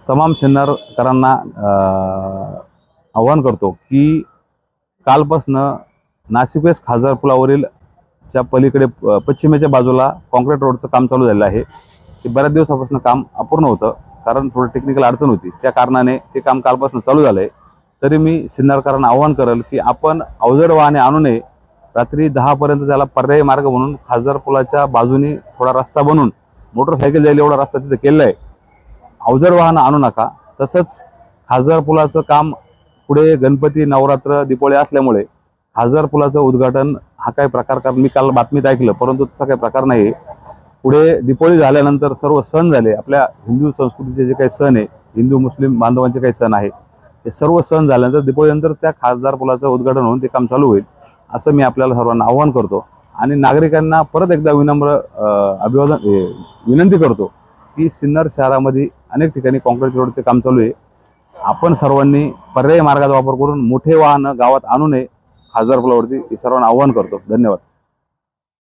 तमाम सिन्नरकरांना आवाहन करतो की कालपासून नाशिक वेस्ट खासदार पुलावरील च्या पलीकडे पश्चिमेच्या बाजूला कॉन्क्रीट रोडचं काम चालू झालेलं आहे। ते बऱ्याच दिवसापासून काम अपूर्ण होतं, कारण थोडं टेक्निकल अडचण होती। त्या कारणाने ते काम कालपासून चालू झालं आहे। तरी मी सिन्नरकरांना आवाहन करेल की आपण अवजड वाहने आणू नये। रात्री 10 पर्यंत त्याला पर्यायी मार्ग म्हणून खासदार पुलाच्या बाजूने थोडा रस्ता बनवून मोटरसायकल जाईल एवढा रस्ता तिथे केलेला आहे। अवजड वाहन आणू नका। तसंच खासदार पुलाचं काम पुढे गणपती, नवरात्र, दीपावली असल्यामुळे खासदार पुलाचं उद्घाटन हा काही प्रकार, कारण मी काल बातमीत ऐकलं, परंतु तसा काही प्रकार नाही। पुढे दीपावली झाल्यानंतर सर्व सण झाले, आपल्या हिंदू संस्कृतीचे जे काही सण आहे, हिंदू मुस्लिम बांधवांचे काही सण आहे, हे सर्व सण झाल्यानंतर दीपावलीनंतर त्या खासदार पुलाचं उद्घाटन होऊन ते काम चालू होईल, असं मी आपल्याला सर्वांना आवाहन करतो। आणि नागरिकांना परत एकदा विनंती करतो की सिन्नर शहरामध्ये अनेक ठिकाणी कॉन्क्रीट रोडचे काम चालू आहे। आपण सर्वांनी पर्यायी मार्गाचा वापर करून मोठे वाहन गावात आणू नये खासदार पुलावरती, हे सर्वांना आवाहन करतो। धन्यवाद।